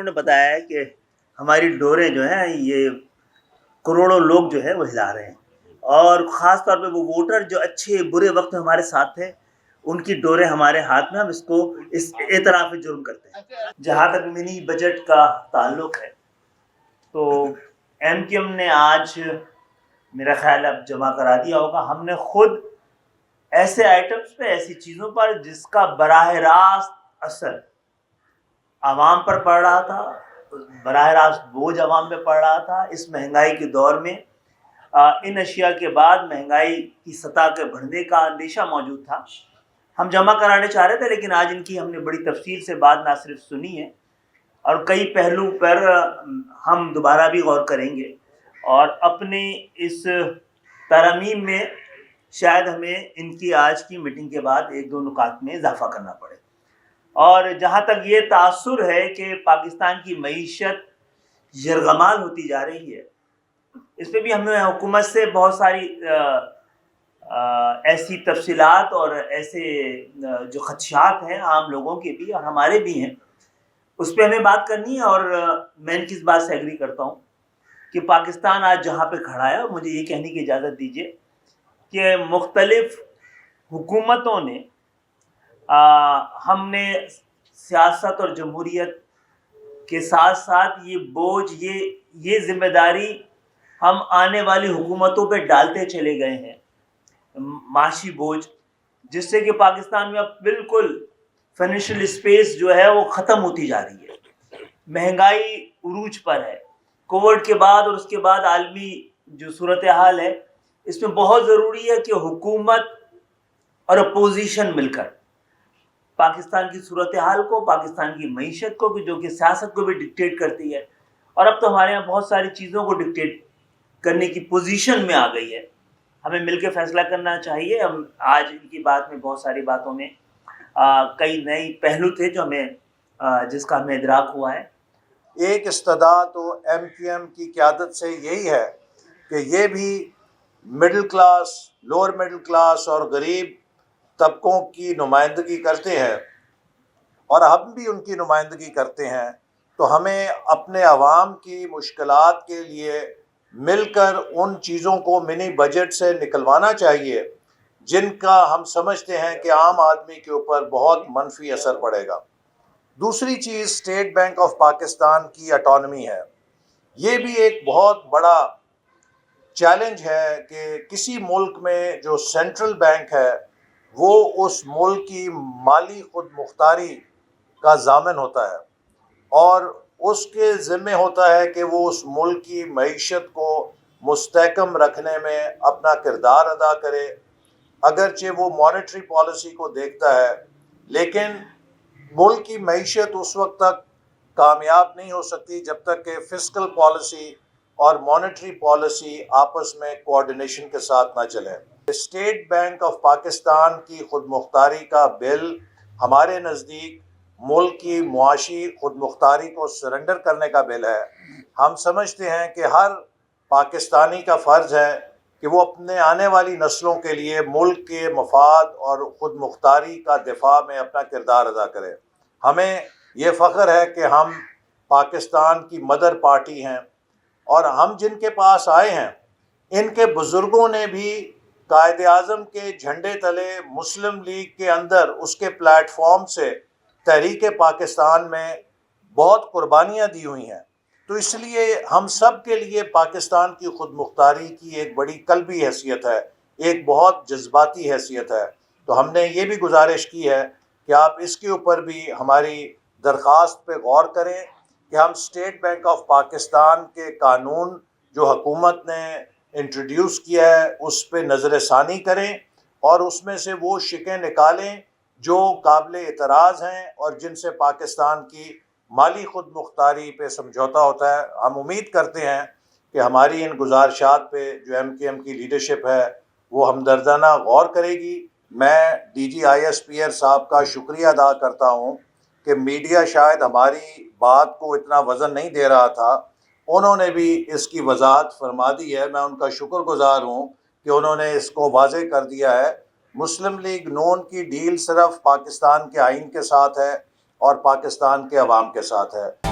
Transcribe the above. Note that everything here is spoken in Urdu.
انہوں نے بتایا ہے کہ ہماری ڈوریں جو ہیں یہ کروڑوں لوگ جو ہے وہ ہلا رہے ہیں، اور خاص طور پہ وہ ووٹر جو اچھے برے وقت میں ہمارے ساتھ تھے، ان کی ڈوریں ہمارے ہاتھ میں، ہم اس اعتراف جرم کرتے ہیں۔ جہاں تک منی بجٹ کا تعلق ہے تو ایم کیو ایم نے آج میرا خیال اب جمع کرا دیا ہوگا۔ ہم نے خود ایسے آئٹمس پہ، ایسی چیزوں پر جس کا براہ راست اثر عوام پر پڑ رہا تھا، براہ راست بوجھ عوام پہ پڑ رہا تھا، اس مہنگائی کے دور میں ان اشیاء کے بعد مہنگائی کی سطح کے بڑھنے کا اندیشہ موجود تھا۔ ہم جمع کرانے چاہ رہے تھے، لیکن آج ان کی ہم نے بڑی تفصیل سے بات نہ صرف سنی ہے اور کئی پہلو پر ہم دوبارہ بھی غور کریں گے، اور اپنے اس ترمیم میں شاید ہمیں ان کی آج کی میٹنگ کے بعد ایک دو نکات میں اضافہ کرنا پڑے۔ اور جہاں تک یہ تاثر ہے کہ پاکستان کی معیشت یرغمال ہوتی جا رہی ہے، اس پہ بھی ہمیں حکومت سے بہت ساری ایسی تفصیلات اور ایسے جو خدشات ہیں عام لوگوں کے بھی اور ہمارے بھی ہیں، اس پہ ہمیں بات کرنی ہے۔ اور میں ان کی اس بات سے ایگری کرتا ہوں کہ پاکستان آج جہاں پہ کھڑا ہے، مجھے یہ کہنے کی اجازت دیجیے کہ مختلف حکومتوں نے ہم نے سیاست اور جمہوریت کے ساتھ ساتھ یہ بوجھ، یہ ذمہ داری ہم آنے والی حکومتوں پہ ڈالتے چلے گئے ہیں، معاشی بوجھ، جس سے کہ پاکستان میں اب بالکل فائنینشیل اسپیس جو ہے وہ ختم ہوتی جا رہی ہے، مہنگائی عروج پر ہے۔ کووڈ کے بعد اور اس کے بعد عالمی جو صورتحال ہے، اس میں بہت ضروری ہے کہ حکومت اور اپوزیشن مل کر پاکستان کی صورتحال کو، پاکستان کی معیشت کو، جو کہ سیاست کو بھی ڈکٹیٹ کرتی ہے، اور اب تو ہمارے یہاں بہت ساری چیزوں کو ڈکٹیٹ کرنے کی پوزیشن میں آ گئی ہے، ہمیں مل کے فیصلہ کرنا چاہیے۔ ہم آج ان کی بات میں بہت ساری باتوں میں کئی نئی پہلو تھے جو جس کا ہمیں ادراک ہوا ہے۔ ایک استدعا تو ایم کیو ایم کی قیادت سے یہی ہے کہ یہ بھی middle class, lower middle class اور غریب طبقوں کی نمائندگی کرتے ہیں، اور ہم بھی ان کی نمائندگی کرتے ہیں، تو ہمیں اپنے عوام کی مشکلات کے لیے مل کر ان چیزوں کو منی بجٹ سے نکلوانا چاہیے جن کا ہم سمجھتے ہیں کہ عام آدمی کے اوپر بہت منفی اثر پڑے گا۔ دوسری چیز اسٹیٹ بینک آف پاکستان کی اٹانومی ہے۔ یہ بھی ایک بہت بڑا چیلنج ہے کہ کسی ملک میں جو سینٹرل بینک ہے وہ اس ملک کی مالی خود مختاری کا ضامن ہوتا ہے، اور اس کے ذمہ ہوتا ہے کہ وہ اس ملک کی معیشت کو مستحکم رکھنے میں اپنا کردار ادا کرے۔ اگرچہ وہ مانیٹری پالیسی کو دیکھتا ہے، لیکن ملک کی معیشت اس وقت تک کامیاب نہیں ہو سکتی جب تک کہ فسکل پالیسی اور مانیٹری پالیسی آپس میں کوآرڈینیشن کے ساتھ نہ چلیں۔ اسٹیٹ بینک آف پاکستان کی خود مختاری کا بل ہمارے نزدیک ملک کی معاشی خود مختاری کو سرنڈر کرنے کا بل ہے۔ ہم سمجھتے ہیں کہ ہر پاکستانی کا فرض ہے کہ وہ اپنے آنے والی نسلوں کے لیے ملک کے مفاد اور خود مختاری کا دفاع میں اپنا کردار ادا کرے۔ ہمیں یہ فخر ہے کہ ہم پاکستان کی مدر پارٹی ہیں، اور ہم جن کے پاس آئے ہیں ان کے بزرگوں نے بھی قائد اعظم کے جھنڈے تلے مسلم لیگ کے اندر اس کے پلیٹ فارم سے تحریک پاکستان میں بہت قربانیاں دی ہوئی ہیں، تو اس لیے ہم سب کے لیے پاکستان کی خود مختاری کی ایک بڑی قلبی حیثیت ہے، ایک بہت جذباتی حیثیت ہے۔ تو ہم نے یہ بھی گزارش کی ہے کہ آپ اس کے اوپر بھی ہماری درخواست پہ غور کریں کہ ہم اسٹیٹ بینک آف پاکستان کے قانون جو حکومت نے انٹروڈیوس کیا ہے اس پہ نظر ثانی کریں، اور اس میں سے وہ شقیں نکالیں جو قابل اعتراض ہیں اور جن سے پاکستان کی مالی خود مختاری پہ سمجھوتا ہوتا ہے۔ ہم امید کرتے ہیں کہ ہماری ان گزارشات پہ جو ایم کیو ایم کی لیڈرشپ ہے وہ ہمدردانہ غور کرے گی۔ میں D G I S P R صاحب کا شکریہ ادا کرتا ہوں کہ میڈیا شاید ہماری بات کو اتنا وزن نہیں دے رہا تھا، انہوں نے بھی اس کی وضاحت فرما دی ہے۔ میں ان کا شکر گزار ہوں کہ انہوں نے اس کو واضح کر دیا ہے۔ مسلم لیگ نون کی ڈیل صرف پاکستان کے آئین کے ساتھ ہے اور پاکستان کے عوام کے ساتھ ہے۔